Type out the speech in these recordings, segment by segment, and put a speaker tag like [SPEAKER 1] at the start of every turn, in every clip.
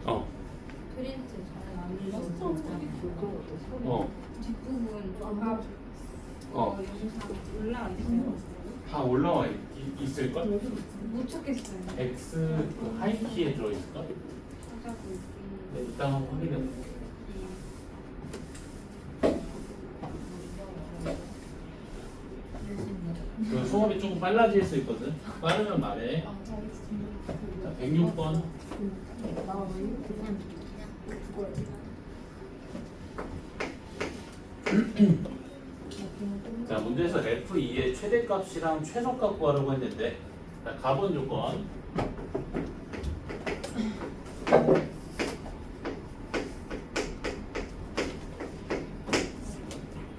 [SPEAKER 1] 어.
[SPEAKER 2] 프린트 잘안 눌러서 뒷부분 조합 영상 올라와 있어요.
[SPEAKER 1] 다 올라와 있을걸?
[SPEAKER 2] 못 찾겠어요.
[SPEAKER 1] X 그 하이키에 들어있을걸?
[SPEAKER 2] 찾아보고 있는데.
[SPEAKER 1] 네, 이따 한번 확인해 볼게. 그 수업이 조금 빨라질 수 있거든. 빠르면 말해. 자, 106번. 자, 문제에서 F2의 최대값이랑 최소값 구하라고 했는데, 자, 가본 조건.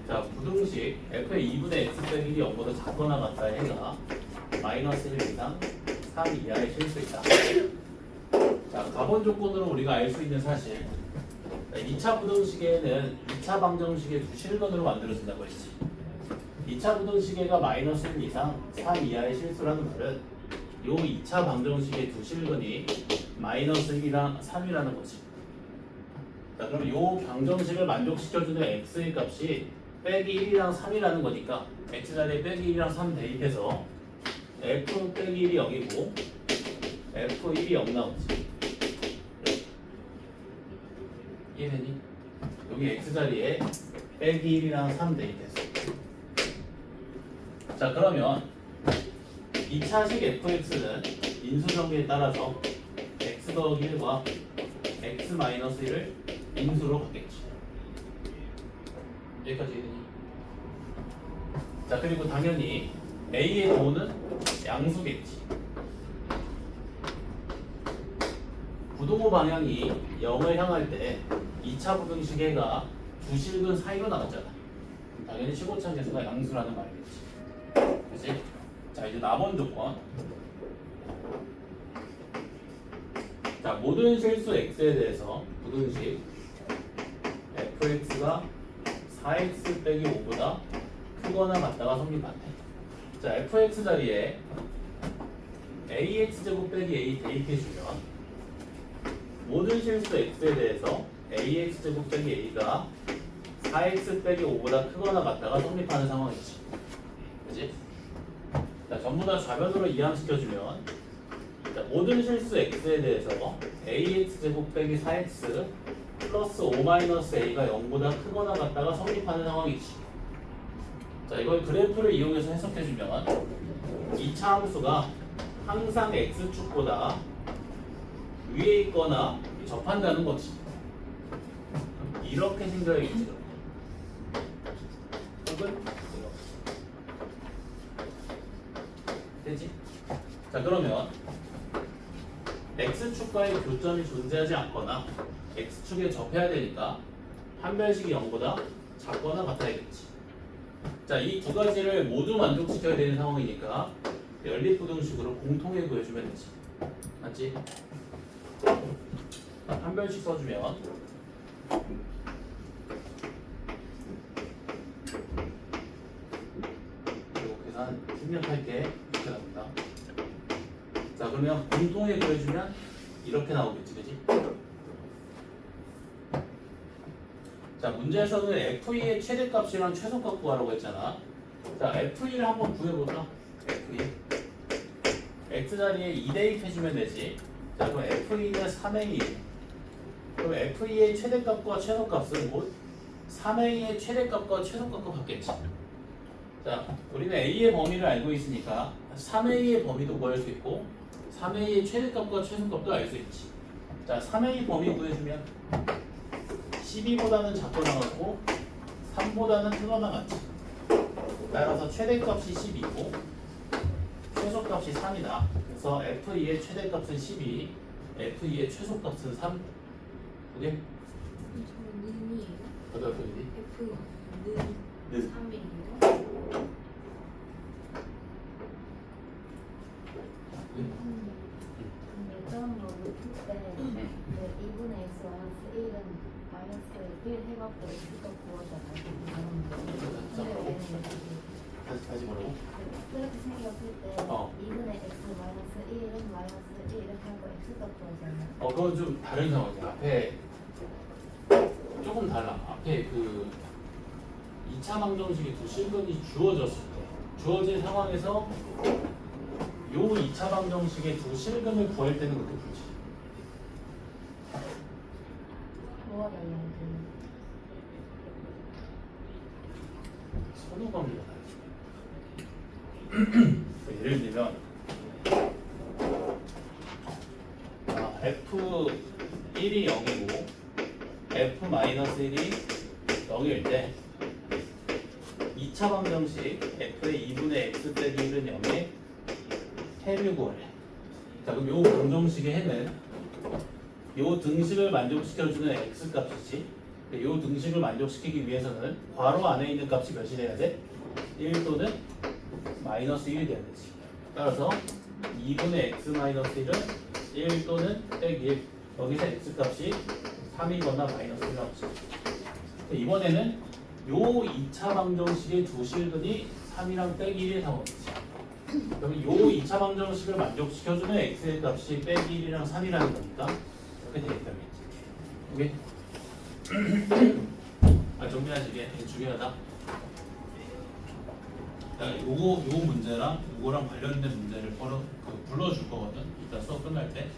[SPEAKER 1] 자, 부등식 F의 2분의 X 빼기 1이 0보다 작거나 같다 해가 마이너스 1 이상 3 이하의 실수이다. 자, 가본 조건으로 우리가 알 수 있는 사실. 2차 부등식에는 2차 방정식의 두 실근으로 만들어진다고 했지. 2차 부등식에가 마이너스 1 이상 3 이하의 실수라는 말은 요 2차 방정식의 두 실근이 마이너스 1이랑 3이라는 거지. 자, 그럼 요 방정식을 만족시켜주는 x의 값이 빼기 1이랑 3이라는 거니까 x자리에 빼기 1이랑 3 대입해서 f 빼기 1이 0이고 f1이 0 나오지. 이해되니? 여기 x자리에 빼기 1이랑 3 대입해서. 자, 그러면 2차식 fx는 인수정리에 따라서 x 더하기 1과 x 마이너스 1을 인수로 바뀌겠지. 여기까지 이해되니? 자, 그리고 당연히 a의 도는 양수겠지. 부동호 방향이 0을 향할 때 2차 부등식 해가 두 실근 사이로 나왔잖아. 당연히 시고차 계수가 양수라는 말이겠지. 그치? 자, 이제 남은 조건. 자, 모든 실수 x에 대해서 부등식 fx가 4x 빼기 5보다 크거나 같다가 성립한대. 자, fx 자리에 ax제곱 빼기 a 대입해주면 모든 실수 x에 대해서 ax제곱 빼기 a가 4x 빼기 5보다 크거나 같다가 성립하는 상황이지. 그치? 자, 전부 다 좌변으로 이항시켜주면 자, 모든 실수 x에 대해서 ax제곱 빼기 4x 플러스 5-a가 0보다 크거나 같다가 성립하는 상황이지. 자, 이걸 그래프를 이용해서 해석해주면 2차 함수가 항상 x축보다 위에 있거나 접한다는 거지. 이렇게 생겨야겠지. 혹은 이렇게. 되지? 자, 그러면 x축과의 교점이 존재하지 않거나 x축에 접해야 되니까 판별식이 0보다 작거나 같아야겠지. 자, 이 두 가지를 모두 만족시켜야 되는 상황이니까 연립부등식으로 공통해 보여주면 되지. 맞지? 판별식 써주면 그리고 계산 생략할게. 이렇게 나옵니다. 자, 그러면 공통해 보여주면 이렇게 나오겠지, 그지? 자, 문제에서는 f2의 최대값이랑 최소값 구하라고 했잖아. 자, f2를 한번 구해볼까? f2 x자리에 2 대입해주면 되지. 자, 그럼 f2는 3a. 그럼 f2의 최대값과 최소값은 곧 3a의 최대값과 최소값과 같겠지. 자, 우리는 a의 범위를 알고 있으니까 3a의 범위도 구할 수 있고 3a의 최대값과 최소값도 알 수 있지. 자, 3a 범위 구해주면 12보다는 작거나 같고 3보다는 크거나 같지. 따라서 최대값이 12고 최소값이 3이다. 그래서 f2의 최대값은 12, f2의 최소값은 3. 오케이?
[SPEAKER 2] 저는 는이에요.
[SPEAKER 1] 어디 어디?
[SPEAKER 2] F 는
[SPEAKER 1] 는.
[SPEAKER 2] 3이에요.
[SPEAKER 3] 예전으로 풀때 2분의 x 마이너스 1은 마이너스 1 해갖고 x가 구하잖아요. 근데 얘는
[SPEAKER 1] 다시 뭐라고?
[SPEAKER 3] 그렇게 생겼을 때
[SPEAKER 1] 어.
[SPEAKER 3] 2분의 x 마이너스 1은 마이너스 1 이렇게 하고 x 값 구하잖아요.
[SPEAKER 1] 그건 좀 다른 상황이야. 앞에 조금 달라. 앞에 그 2차 방정식의 두 실근이 주어졌을 때, 주어진 상황에서 요 2차 방정식의 두 실근을 구할 때는 그렇게 풀지.
[SPEAKER 3] 뭐가 달라요?
[SPEAKER 1] 선호 관계가 다르지. 예를 들면 F1이 0이고 F-1이 0일 때 2차 방정식 F의 2분의 X 빼기 1은 0에 해를 구하래. 자, 그럼 요 방정식의 해는 요 등식을 만족시켜주는 X 값이지. 요 등식을 만족시키기 위해서는 괄호 안에 있는 값이 몇이 돼야 돼? 1 또는 마이너스 1이 돼야 되지. 따라서 2분의 x 마이너스 1은 1 또는 빼기 1. 여기서 x 값이 3이거나 마이너스 1 나오지. 이번에는 요 2차 방정식의 두 실근이 3이랑 빼기 1의 상황이지. 그러면 요 2차 방정식을 만족시켜주는 x의 값이 빼기 1이랑 3이라는 거니까 이렇게 되겠다겠지. 오케이? 정리하시게 되게 중요하다. 요거 문제랑 요거랑 관련된 문제를 불러줄 거거든. 이따 수업 끝날 때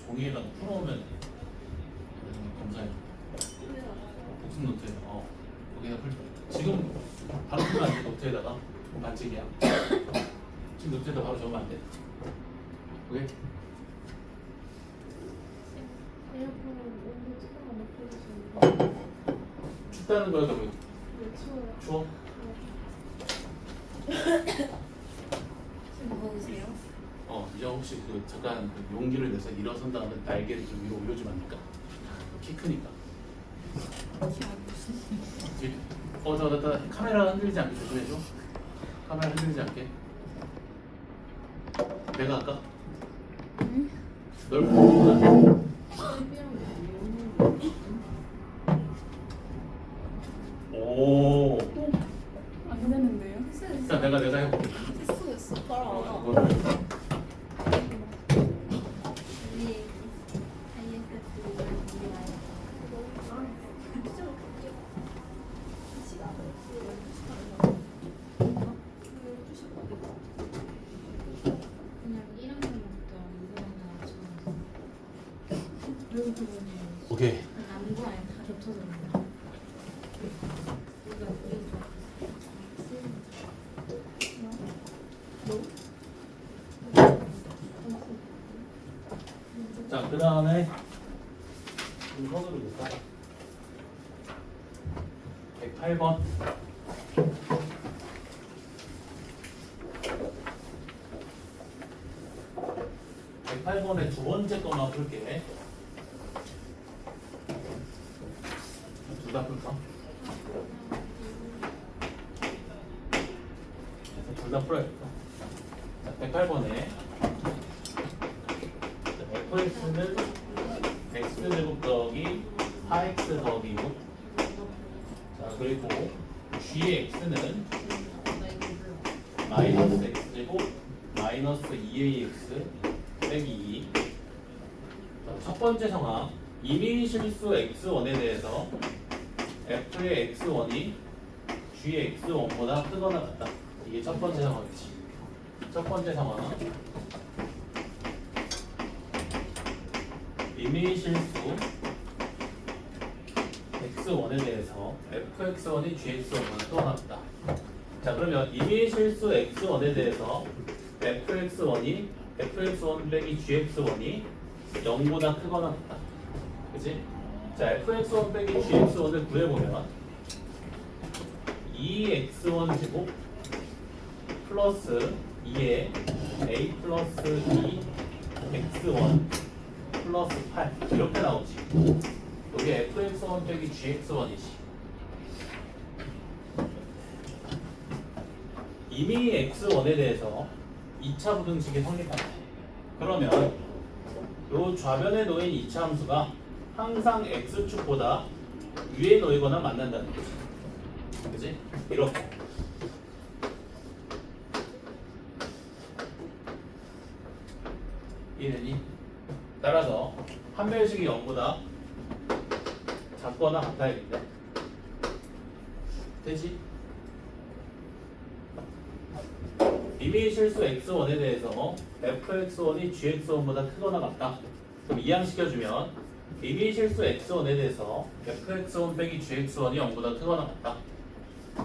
[SPEAKER 1] 종이에다가 풀어오면 검사해. 복습 노트에 거기다 풀. 지금 바로 풀면 안 돼. 노트에다가 반칙이야. 지금 노트에다 바로 적으면 안 돼. 오케이?
[SPEAKER 2] 에어컨은 온도 조금만 높여주시면
[SPEAKER 1] 춥다는 거야, 그러면
[SPEAKER 2] 추워요.
[SPEAKER 1] 추워?
[SPEAKER 2] 지금 더우세요?
[SPEAKER 1] 이제 혹시 잠깐 용기를 내서 일어선 다음에 날개를 좀 위로 올려주면 안 될까? 키 크니까. 카메라 흔들리지 않게 조심해줘. 카메라 흔들리지 않게. 내가 할까?
[SPEAKER 2] 응?
[SPEAKER 1] 널 보는구나. 오.
[SPEAKER 2] 안 되는데요?
[SPEAKER 1] 일단 내가 해볼게.
[SPEAKER 2] 했어.
[SPEAKER 1] 이거를 오케이. 자, 그 다음에 손으로 볼까? 108번. 108번의 두 번째 거만 풀게. 둘 다 풀까? 둘 다 풀어야겠다. 자, 108번에 fx는 x제곱 더하기 4x 더하기 6. 자, 그리고 gx는 마이너스 x제곱 마이너스 2ax 빼기 2. 자, 첫 번째 상황, 임의 실수 x1에 대해서 f의 x1이 g의 x1보다 크거나 같다. 이게 첫 번째 상황이지. 첫 번째 상황, 임의 실수 x1에 대해서 fx1이 gx1보다 크거나 같다. 자, 그러면 임의 실수 x1에 대해서 fx1이 fx1 빼기 gx1이 0보다 크거나 같다. 그치? 자, fx1 빼기 gx1을 구해보면 2x1 제곱 플러스 2에 a 플러스 2 x1 플러스 8 이렇게 나오지. 여기 fx1 빼기 gx1이지. 이미 x1에 대해서 2차 부등식이 성립한다. 그러면 요 좌변에 놓인 2차 함수가 항상 x축보다 위에 놓이거나 만난다는 거지. 그치? 이렇게. 이되니? 따라서 판별식이 0보다 작거나 같아야겠네. 되지? 이미 실수 x1에 대해서 fx1이 gx1보다 크거나 같다. 그럼 이항시켜주면 이미 실수 x1에 대해서 fx1 빼기 gx1이 0보다 크거나 같다.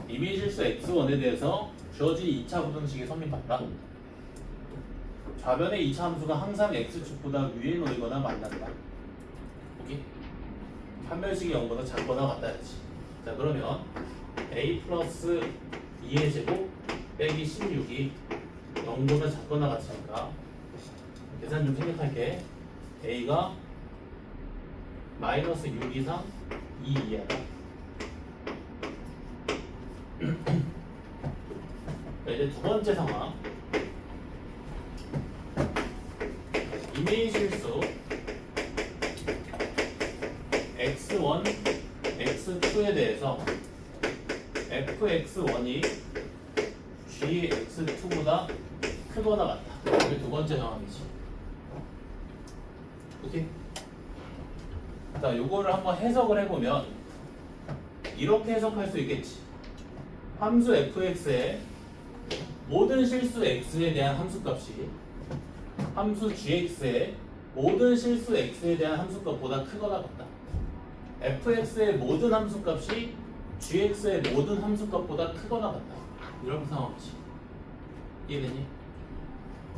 [SPEAKER 1] 이미 실수 x1에 대해서 주어진 2차 부등식이 성립한다. 좌변의 2차 함수가 항상 x축보다 위에 놓이거나 만난다. 오케이? 판별식이 0보다 작거나 같다야지. 자 그러면 a 플러스 2의 제곱 빼기 16이 0보다 작거나 같으니까 계산 좀 생각할게. a가 마이너스 6 이상 2 이하다. 이제 두 번째 상황. 이메일 실수 x1, x2에 대해서 fx1이 gx2보다 크거나 같다. 이게 두 번째 상황이지. 오케이? 자, 요거를 한번 해석을 해보면 이렇게 해석할 수 있겠지. 함수 fx의 모든 실수 x에 대한 함수값이 함수 gx의 모든 실수 x에 대한 함수값보다 크거나 같다. fx의 모든 함수값이 gx의 모든 함수값보다 크거나 같다. 이런 상황이지. 이해되니?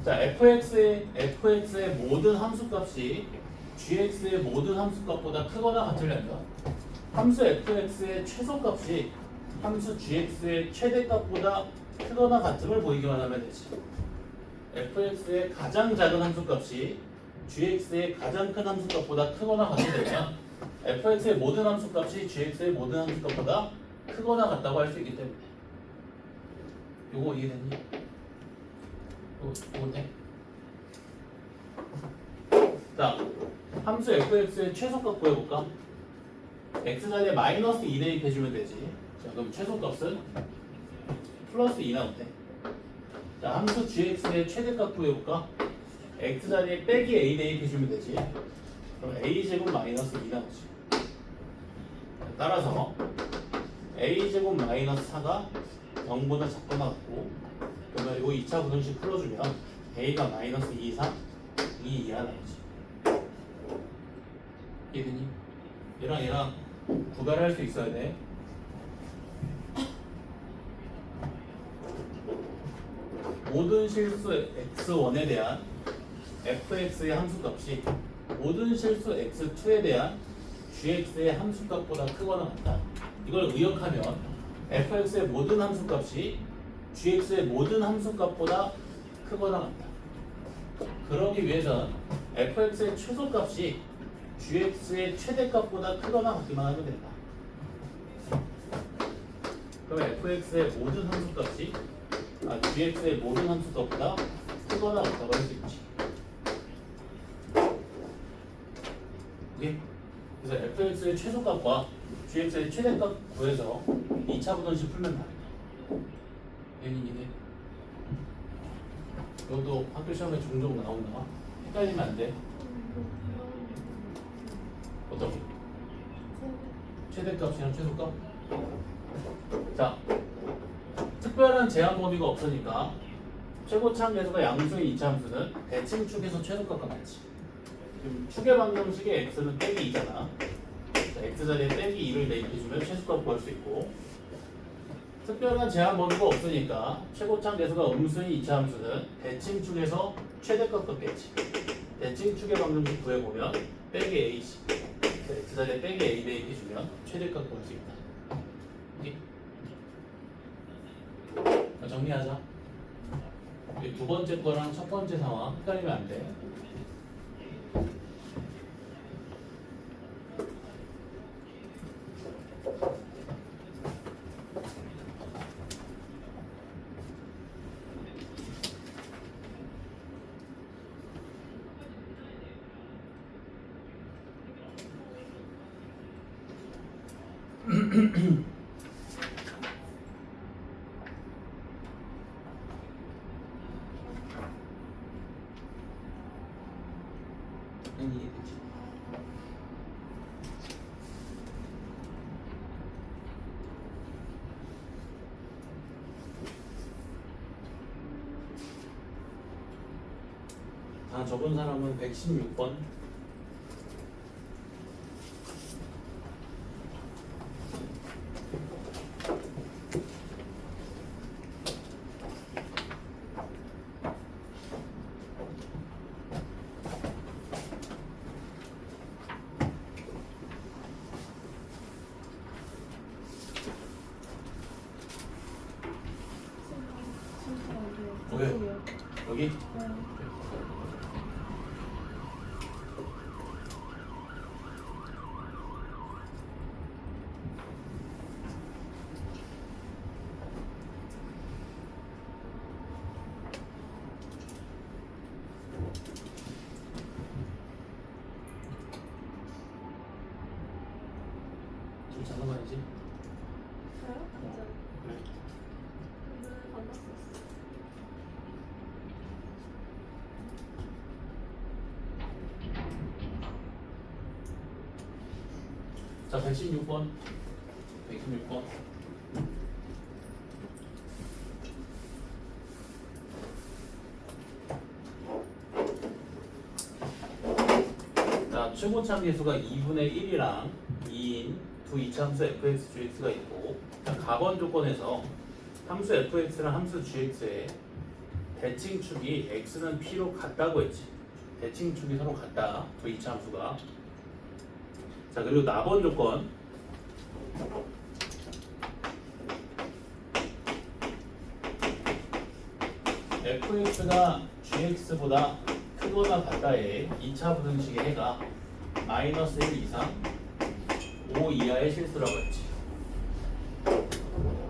[SPEAKER 1] 자, fx의 모든 함수값이 gx의 모든 함수값보다 크거나 같으려면 함수 fx의 최소값이 함수 gx의 최대값보다 크거나 같음을 보이기만 하면 되지. fx의 가장 작은 함수값이 gx의 가장 큰 함수값보다 크거나 같게 되면 fx의 모든 함수값이 gx의 모든 함수값보다 크거나 같다고 할 수 있기 때문에. 요거 이해됐니? 요거네. 자, 함수 fx의 최소값 구해볼까? x자리에 마이너스 2 대입해주면 되지. 자, 그럼 최소값은 플러스 2 나오네. 자, 함수 gx의 최대값 구해볼까? x자리에 빼기 a 대입해주면 되지. 그럼 a제곱 마이너스 2 나오지. 따라서 a제곱 마이너스 4가 0보다 작거나 같고, 그러면 이거 2차 부등식 풀어주면 a가 마이너스 2 이상 2 이하 나오지. 이해되니? 얘랑 구별할 수 있어야 돼. 모든 실수 x1에 대한 fx의 함수값이 모든 실수 x2에 대한 gx의 함수값보다 크거나 같다. 이걸 의역하면 fx의 모든 함수값이 gx의 모든 함수값보다 크거나 같다. 그러기 위해선 fx의 최소값이 gx의 최대값보다 크거나 같기만 하면 된다. 그럼 fx의 모든 함수값이 gx의 모든 함수값보다 크거나 같다고 할 수 있지. 오케이? 그래서 fx의 최소값과 gx의 최대값 구해서 2차 부등식 풀면 다. 얘는 이것도 학교 시험에 종종 나온다. 헷갈리면 안 돼. 어떤 게? 최대값이랑 최소값? 자, 특별한 제한 범위가 없으니까 최고차항 계수가 양수의 2차 함수는 대칭 축에서 최소값과 같이. 지금 축의 방정식의 x는 빼기 2잖아. x자리에 빼기 2를 대입해주면 최소값 구할 수 있고, 특별한 제한 범위가 없으니까 최고차항 계수가 음수의 2차 함수는 대칭 축에서 최대값 걷겠지. 대칭 축의 방정식 구해보면 빼기 a지. x자리에 빼기 a 대입해주면 최대값 구할 수 있다. 오케이? 정리하자. 두 번째 거랑 첫 번째 상황 헷갈리면 안 돼. 다 적은 사람은 116번. 왜? 여기? 좀 잠깐만이지.
[SPEAKER 2] 저요? 앉아요.
[SPEAKER 1] 그래.
[SPEAKER 2] 오늘 만났었어요.
[SPEAKER 1] 자, 116번. 116번. 자, 최고참 계수가 2분의 1이랑 2인 두 이차함수 fx, gx가 있고, 자, 가번 조건에서 함수 fx랑 함수 gx의 대칭축이 x는 p로 같다고 했지. 대칭축이 서로 같다. 두 이차함수가. 자, 그리고 나번 조건. fx가 gx보다 크거나 같다의 2차 부등식의 해가 마이너스 1 이상 5 이하의 실수라고 했지.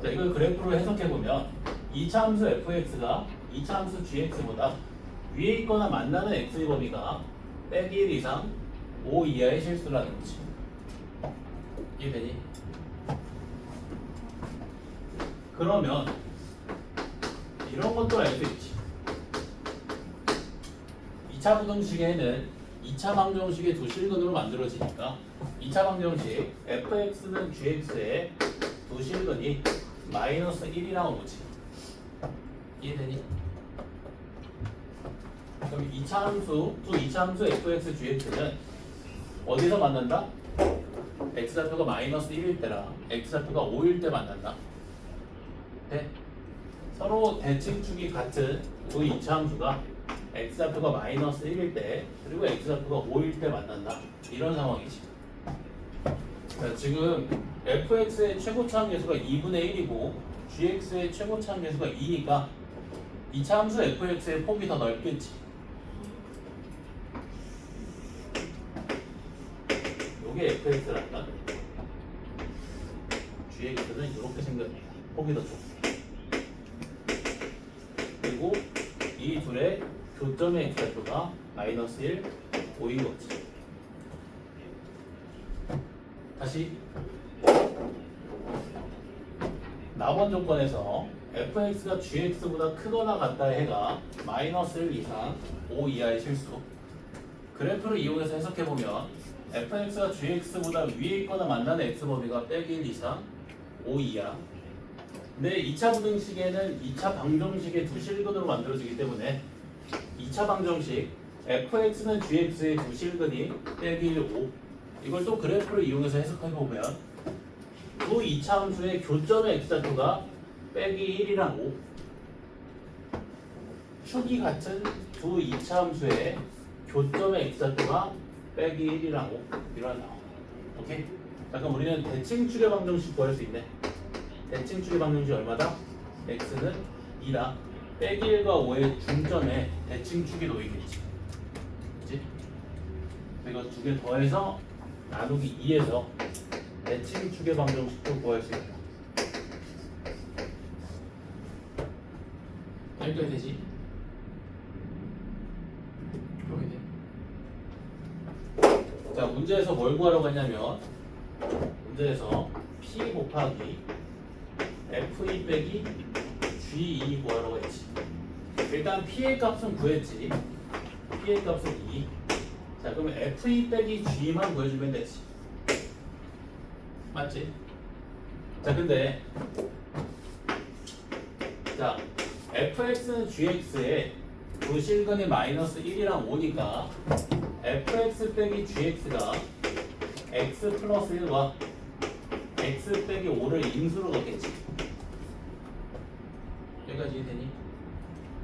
[SPEAKER 1] 자, 이걸 그래프로 해석해보면 2차 함수 fx가 2차 함수 gx보다 위에 있거나 만나는 x의 범위가 빼기 1 이상 5 이하의 실수라는 거지. 이해되니? 그러면 이런 것도 알 수 있지. 2차 부등식에는 2차 방정식의 두 실근으로 만들어지니까 2차 방정식 fx는 gx의 두 실근이 마이너스 1이라고 보지. 이해되니? 그럼 2차 함수, 두 2차 함수 fx, gx는 어디서 만난다? x좌표가 마이너스 1일 때랑 x좌표가 5일 때 만난다. 네? 서로 대칭축이 같은 두 2차 함수가 x좌표가 마이너스 1일 때 그리고 x좌표가 5일 때 만난다. 이런 상황이지. 자, 지금 fx의 최고차함 계수가 2분의 1이고 gx의 최고차함 계수가 2니까 2차 함수 fx의 폭이 더 넓겠지. 요게 fx란다. gx는 이렇게 생겼네요. 폭이 더 좁게. 그리고 이 둘의 교점의 x좌표가 마이너스 1, 5인 거지. 다시 나번 조건에서 fx가 gx보다 크거나 같다의 해가 마이너스 1 이상 5 이하의 실수. 그래프를 이용해서 해석해보면 fx가 gx보다 위에 있거나 만나는 x 범위가 빼기 1 이상 5 이하. 근데 2차 부등식에는 2차 방정식의 두 실근으로 만들어지기 때문에 2차 방정식 fx는 gx의 두 실근이 빼기 1, 5. 이걸 또 그래프를 이용해서 해석해보면 두 2차 함수의 교점의 x좌표가 빼기 1이랑 5. 축이 같은 두 2차 함수의 교점의 x좌표가 빼기 1이랑 5. 이런 상황. 오케이? 자, 그럼 우리는 대칭축의 방정식 구할 수 있네. 대칭축의 방정식이 얼마다? x는 2다. 빼기 1과 5의 중점에 대칭축이 놓이겠지. 그치? 이거 두 개 더해서 나누기 2에서 대칭축의 방정식도 구할 수 있다. 여기까지 되지? 자, 문제에서 뭘 구하라고 했냐면 문제에서 P 곱하기 F2 빼기 G2 구하라고 했지. 일단 P의 값은 구했지. P의 값은 2. 자, 그러면 F2 빼기 G만 구해주면 되지. 맞지? 자, 근데 자, fx는 gx의 부실근이 마이너스 1이랑 5니까 fx 빼기 gx가 x 플러스 1과 x 빼기 5를 인수로 넣겠지. 여기까지 이해되니?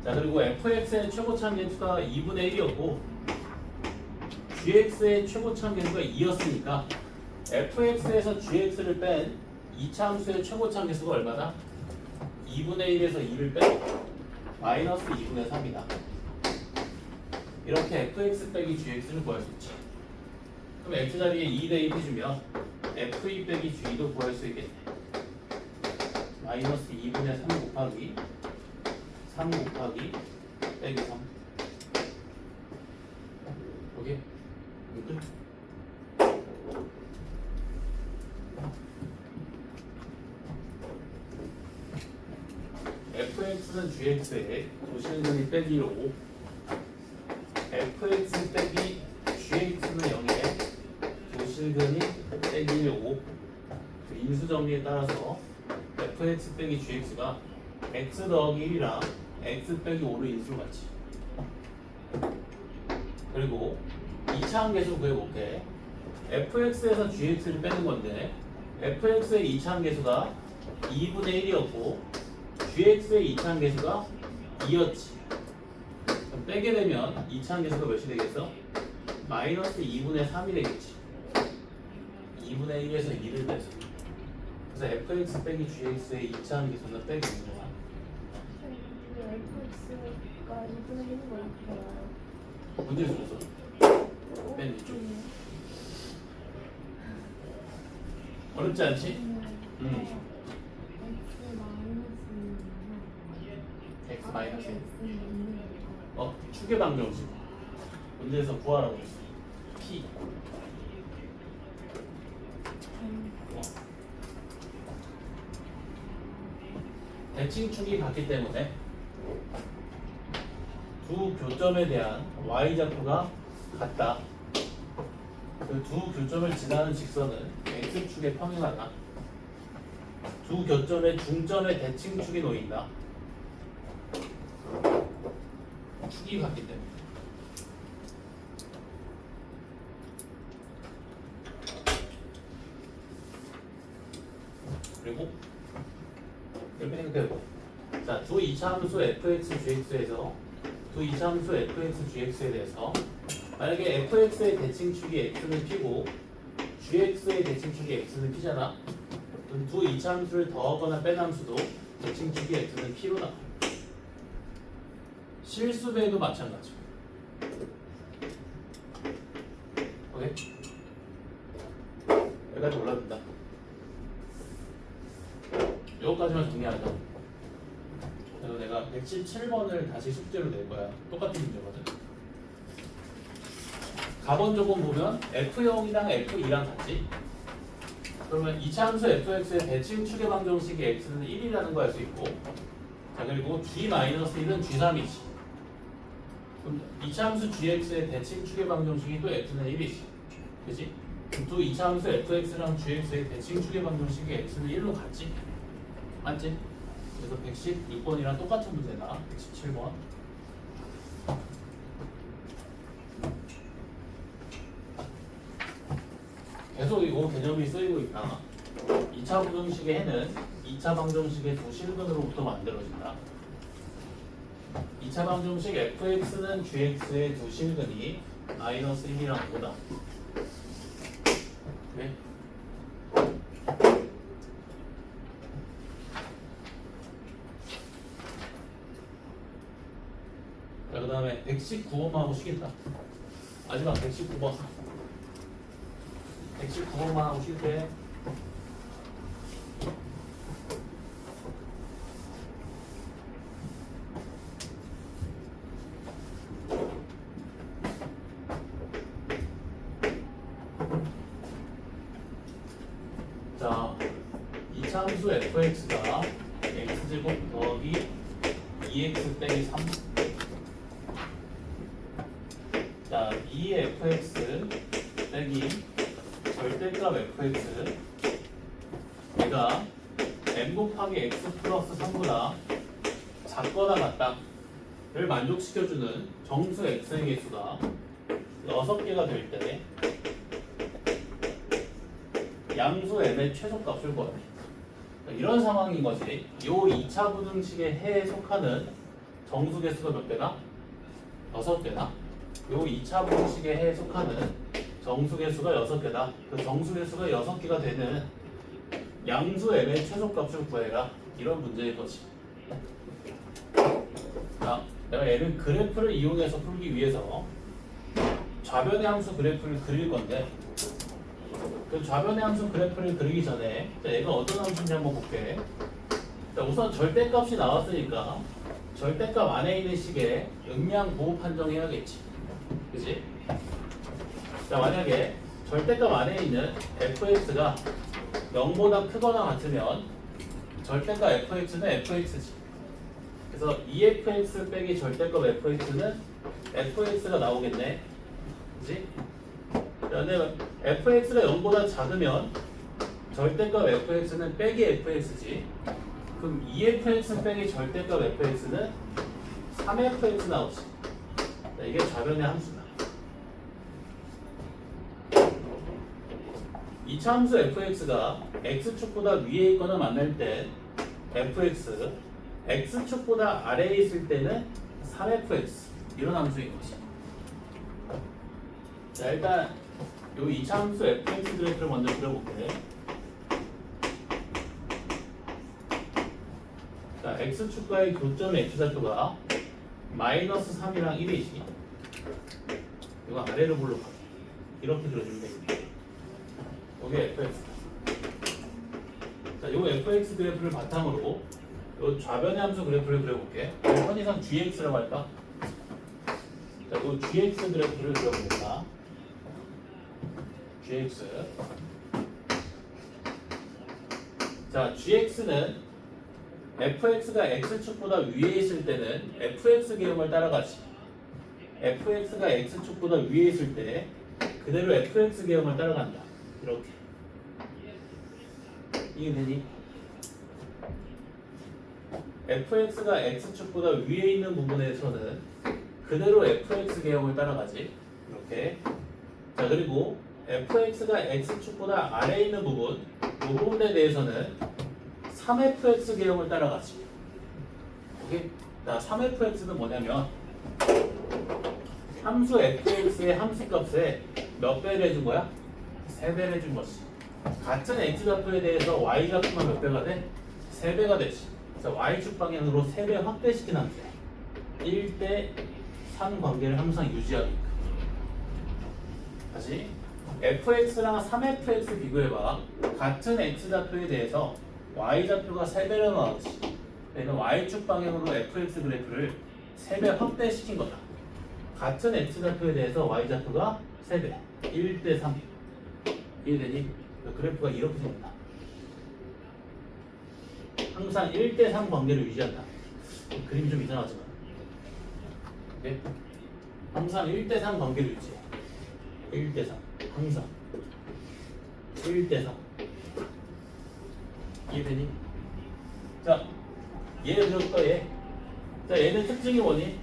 [SPEAKER 1] 자, 그리고 fx의 최고참 개수가 2분의 1이었고 gx의 최고참 개수가 2였으니까 fx에서 gx를 뺀 이차함수의 최고참 개수가 얼마다? 2분의 1에서 2를 뺀 마이너스 2분의 3이다. 이렇게 fx 빼기 gx를 구할 수 있지. 그럼 x 자리에 2 대입해주면 f2 빼기 g도 구할 수 있겠네. 마이너스 2분의 3 곱하기 3 곱하기 빼기 3. 오케이? 끝. fx는 gx에 도실근이 빼기 5, fx 빼기 gx는 0에 도실근이 빼기 5. 인수 정리에 따라서 fx 빼기 gx가 x 더하기 1이랑 x 빼기 5를 인수로 갖지. 그리고 2차함 계수 구해볼게. fx에서 gx를 빼는 건데 fx의 2차함 계수가 2분의 1이었고 gx의 2차함 계수가 2였지. 그럼 빼게 되면 2차함 계수가 몇이 되겠어? 마이너스 2분의 3이 되겠지. 2분의 1에서 2를 빼서. 그래서 fx 빼기 gx의 2차함 계수는 빼기 6이야.
[SPEAKER 2] fx가 2분의 1인 거 이렇게 나와요.
[SPEAKER 1] 문제 줄었어. 맨 위쪽. 어렵지 않지? x 마이너스 1. 축의 방정식. 문제에서 구하라고 했어. p. 대칭축이 같기 때문에 두 교점에 대한 y좌표가 같다. 그 두 교점을 지나는 직선은 x축에 평행하다. 두 교점의 중점에 대칭축이 놓인다. 축이 같기 때문에. 그리고 이렇게 생각해보고, 자, 두 이차함수 fx, gx에서 두 이차함수 fx, gx에 대해서 만약에 fx의 대칭축이 x는 p고 gx의 대칭축이 x는 p잖아. 그럼 두 이차함수를 더하거나 뺀 함수도 대칭축이 x는 p로 나와. 실수배도 마찬가지. 오케이? 여기까지 올라간다. 여기까지만 정리하자. 그래서 내가 117번을 다시 숙제로 낼 거야. 똑같은 문제거든. 가번 조건 보면 F0이랑 F2랑 같지? 그러면 이차함수 fx의 대칭축의 방정식이 x는 1이라는 거 알 수 있고, 자, 그리고 g-1은 g3이지. 그럼 이차함수 gx의 대칭축의 방정식이 또 x는 1이지. 그치? 또 이차함수 fx랑 gx의 대칭축의 방정식이 x는 1로 같지? 맞지? 그래서 116번이랑 똑같은 문제다. 117번. 계속 이거 개념이 쓰이고 있다. 2차 방정식의 해는 2차 방정식의 도실근으로부터 만들어진다. 2차 방정식 fx는 gx의 도실근이 마이너스 1이랑 5다. 그래? 자, 그 다음에 119번만 하고 쉬겠다. 마지막 119번. 119번만 하고 쉴게. 자, 이차함수 fx가 x제곱 더하기 2x 빼기 3. 자, 2fx 빼기 절대값 fx 얘가 m 곱하기 x 플러스 3보다 작거나 같다. 만족시켜주는 정수 x의 개수가 6개가 될 때 양수 m의 최소값을 구하래. 이런 상황인 것이 이 2차 부등식의 해에 속하는 정수 개수가 몇 개나? 6개나? 이 2차 부등식의 해에 속하는 정수 개수가 6개다. 그 정수 개수가 6개가 되는 양수 m의 최소값을 구해라. 이런 문제인 것이. 자, 내가 얘는 그래프를 이용해서 풀기 위해서 좌변의 함수 그래프를 그릴 건데 그 좌변의 함수 그래프를 그리기 전에 자, 얘가 어떤 함수인지 한번 볼게. 자, 우선 절대값이 나왔으니까 절대값 안에 있는 식에 음량 보호 판정해야겠지. 그치? 자, 만약에 절대값 안에 있는 fx가 0보다 크거나 같으면 절대값 fx는 fx지. 그래서 2fx 빼기 절대값 fx는 fx가 나오겠네. 그치? 근데 fx가 0보다 작으면 절대값 fx는 빼기 fx지. 그럼 2fx 빼기 절대값 fx는 3fx 나오지. 자, 이게 좌변의 함수다. 2차 함수 fx가 x축보다 위에 있거나 만날 때 fx, x축보다 아래에 있을 때는 3fx 이런 함수인 것이야. 자, 일단 요 2차 함수 fx 그래프를 먼저 그려볼게. 자, x축과의 교점 x좌표가 마이너스 3이랑 1이지. 이거 아래로 볼록하게 이렇게 그려주면 되겠다. 이게 fx. 자, 요 fx 그래프를 바탕으로 요 좌변의 함수 그래프를 그려볼게. 편의상 gx라고 할까? 자, 요 gx 그래프를 그려보겠다. gx. 자, gx는 fx가 x축보다 위에 있을 때는 fx 계형을 따라가지. fx가 x축보다 위에 있을 때 그대로 fx 계형을 따라간다. 이렇게. 이게 되니? fx가 x축보다 위에 있는 부분에서는 그대로 fx 계형을 따라가지. 이렇게. 자, 그리고 fx가 x축보다 아래에 있는 부분, 이 부분에 대해서는 3fx 계형을 따라가지. 오케이? 자, 3fx는 뭐냐면 함수 fx의 함수값에 몇 배를 해준 거야? 3배를 해준 것이. 같은 x좌표에 대해서 y좌표가 몇 배가 돼? 3배가 되지. 그래서 y축 방향으로 3배 확대시킨 함수야. 1대 3 관계를 항상 유지하게끔. 다시 fx랑 3fx 비교해봐. 같은 x좌표에 대해서 y좌표가 3배로 나오지. 얘는 y축 방향으로 fx 그래프를 3배 확대시킨 거다. 같은 x좌표에 대해서 y좌표가 3배 1대 3 이해되니? 그래프가 이렇게 생긴다. 항상 1대 3 관계를 유지한다. 그림이 좀 이상하지만 오케이? 항상 1대 3 관계를 유지해. 1대 3 항상 1대 3 이해되니? 자, 얘를 들어볼까 얘? 자, 얘는 특징이 뭐니?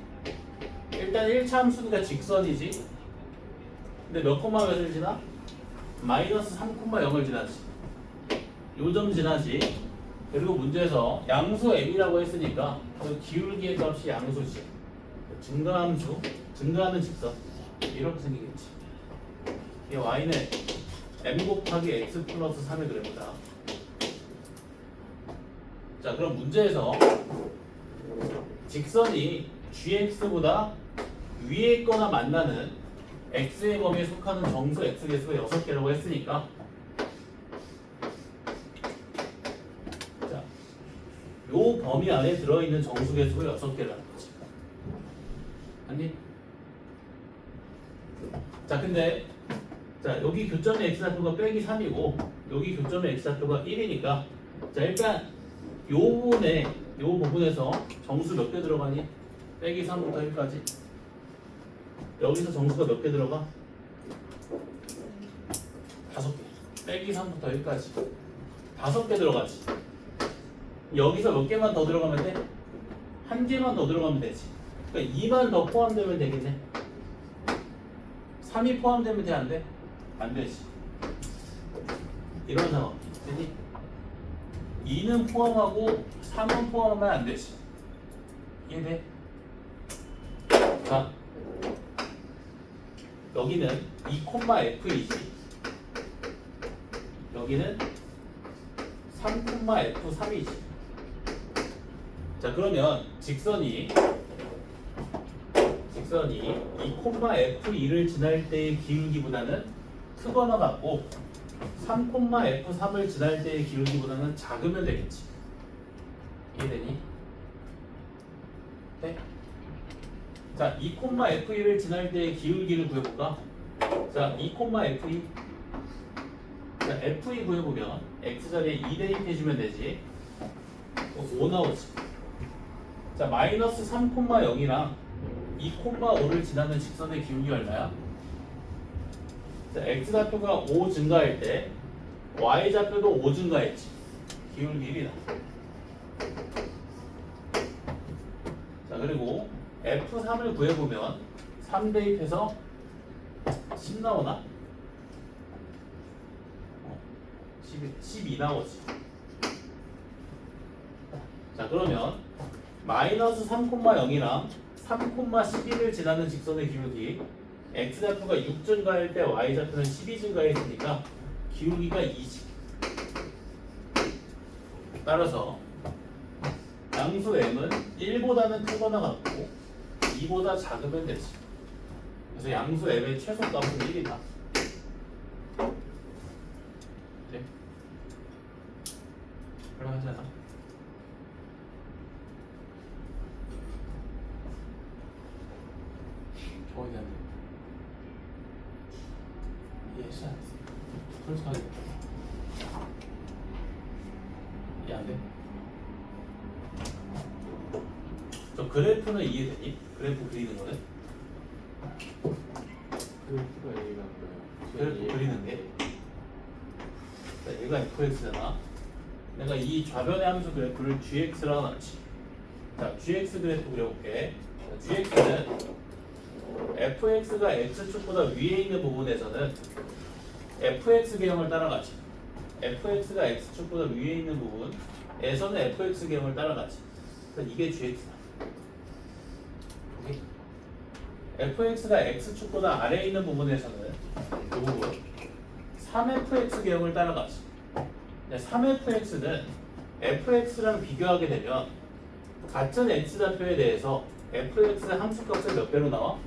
[SPEAKER 1] 일단 1차 함수니까 직선이지. 근데 몇 콤마 몇을 지나? 마이너스 3,0을 지나지. 요점 지나지. 그리고 문제에서 양수 m이라고 했으니까 그 기울기의 값이 양수지. 증가함수, 증가하는 직선 이렇게 생기겠지. 이 y는 m 곱하기 x 플러스 3의 그래프다. 자, 그럼 문제에서 직선이 gx보다 위에 있거나 만나는 x의 범위에 속하는 정수 x 개수가 6개라고 했으니까 자, 요 범위 안에 들어있는 정수 개수가 6개라는 거지. 아니? 자, 근데 자, 여기 교점의 x좌표가 빼기 3이고 여기 교점의 x좌표가 1이니까 자, 일단 요 부분에서 정수 몇 개 들어가니? 빼기 3부터 1까지. 여기서 정수가 몇 개 들어가? 5개. 빼기 3부터 1까지. 5개 들어가지. 여기서 몇 개만 더 들어가면 돼? 한 개만 더 들어가면 되지. 그러니까 2만 더 포함되면 되겠네. 3이 포함되면 돼, 안 돼? 안 되지. 이런 상황. 되니? 2는 포함하고 3은 포함하면 안 되지. 이해돼? 자, 여기는 2,F이지. 여기는 3,F3이지. 자, 그러면 직선이 2,F2를 지날 때의 기울기보다는 크거나 같고 3,F3을 지날 때의 기울기보다는 작으면 되겠지. 이해되니? 네? 자, 2,F1을 지날 때의 기울기를 구해볼까? 자, 2,F2. 자, F2 구해보면 X자리에 2 대입해주면 되지. 5 나오지. 자, 마이너스 3,0이랑 2,5를 지나는 직선의 기울기가 얼마야? 자, X좌표가 5 증가할 때 Y좌표도 5 증가했지. 기울기 1이다. 자, 그리고 F3을 구해보면 3 대입해서 10 나오나? 12 나오지. 자, 그러면 마이너스 3,0이랑 3,11을 지나는 직선의 기울기 X좌표가 6 증가할 때 Y좌표는 12 증가했으니까 기울기가 2지. 따라서 양수 M은 1보다는 크거나 같고 2보다 작으면 되지. 그래서 양수 M의 최소값은 1이다. 네? 그럼 하잖아. 거의 안 돼. 이해했어? 솔직하게. 이해 안 돼? 저 그래프는 이해되니? 그래프 그리는 거는?
[SPEAKER 4] 그래프가 이해가 안 돼요.
[SPEAKER 1] 그래프 그리는 게? 자, 얘가 fx잖아. 내가 이 좌변의 함수 그래프를 gx라고 놨지. 자, gx 그래프 그려볼게. 자, gx는 fx가 x축보다 위에 있는 부분에서는 fx 계형을 따라가지. fx가 x축보다 위에 있는 부분에서는 fx 계형을 따라가지. 그러니까 이게 gx다. fx가 x축보다 아래에 있는 부분에서는 이 부분 3fx 계형을 따라가지. 3fx는 fx랑 비교하게 되면 같은 x좌표에 대해서 fx 함수값을 몇 배로 나와?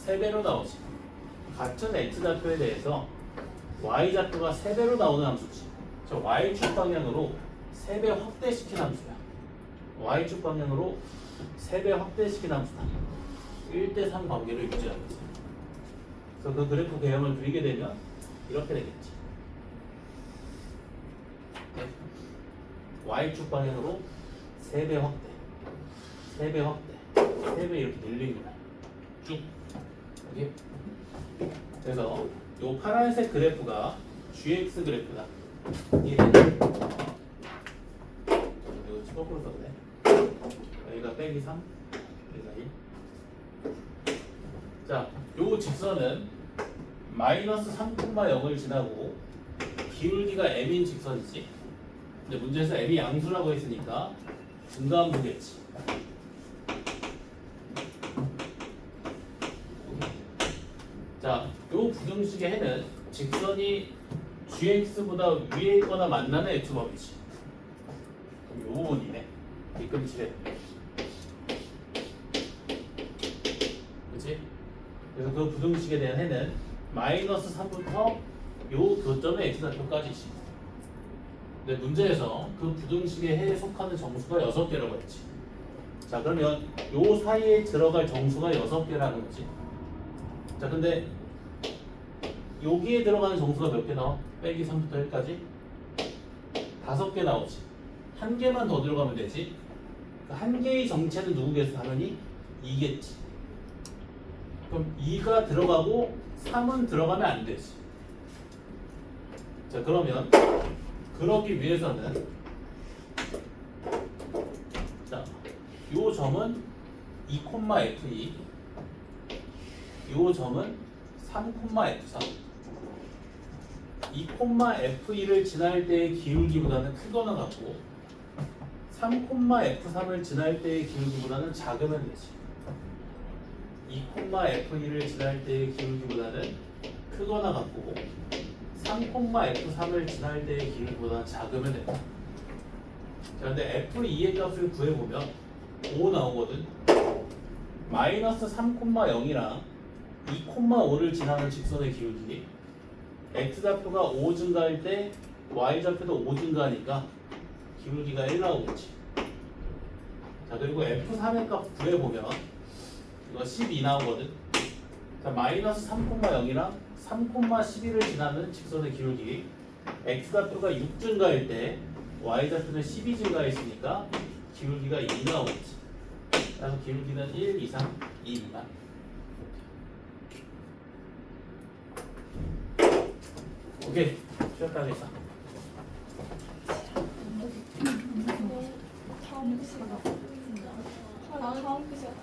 [SPEAKER 1] 3배로 나오지. 같은 x좌표에 대해서 y좌표가 3배로 나오는 함수지. 저 y축 방향으로 3배 확대시킨 함수야. y축 방향으로 3배 확대시킨 함수다. 1대3 관계를 유지하고 있어요. 그래서 그 그래프 개형을 그리게 되면 이렇게 되겠지. 네. y축 방향으로 3배 확대, 3배 확대, 3배 이렇게 늘린 거야. 쭉. 여기. 그래서 요 파란색 그래프가 gx 그래프다. 이해되니? 이거 거꾸로 썼네. 여기가 빼기 3, 여기가 1. 자, 요 직선은 마이너스 3,0을 지나고 기울기가 m인 직선이지. 근데 문제에서 m이 양수라고 했으니까 중간부겠지. 자, 요 부등식의 해는 직선이 gx보다 위에 있거나 만나는 x범위지. 그럼 요 부분이네. 뒤꿈치래. 그치? 그래서 그 부등식에 대한 해는 마이너스 3부터 요 교점의 x좌표까지지. 근데 문제에서 그 부등식의 해에 속하는 정수가 6개라고 했지. 자, 그러면 요 사이에 들어갈 정수가 6개라는 거지. 자, 근데 여기에 들어가는 정수가 몇 개 나와? 빼기 3부터 1까지? 5개 나오지. 한 개만 더 들어가면 되지. 한 개의 정체는 누구겠어? 당연히 2겠지. 그럼 2가 들어가고 3은 들어가면 안 되지. 자, 그러면 그러기 위해서는 자, 요 점은 2,F2 요 점은 3,F3 2,F2를 지날 때의 기울기보다는 크거나 같고 3,F3을 지날 때의 기울기보다는 작으면 되지. 2,F2를 지날 때의 기울기보다는 크거나 같고 3,F3을 지날 때의 기울기보다는 작으면 된다. 자, 근데 F2의 값을 구해보면 5 나오거든. 마이너스 3,0이랑 2,5를 지나는 직선의 기울기 x좌표가 5 증가할 때 y좌표도 5 증가하니까 기울기가 1 나오겠지. 자, 그리고 F3의 값 구해보면 이거 12 나오거든. 자, 마이너스 3,0이랑 3,11을 지나는 직선의 기울기 x좌표가 6 증가할 때 y좌표는 12 증가했으니까 기울기가 2 나오겠지. 그래서 기울기는 1, 2, 3, 2입니다. 오케이, 시작하겠다
[SPEAKER 2] 다음 시간. 다음 시간.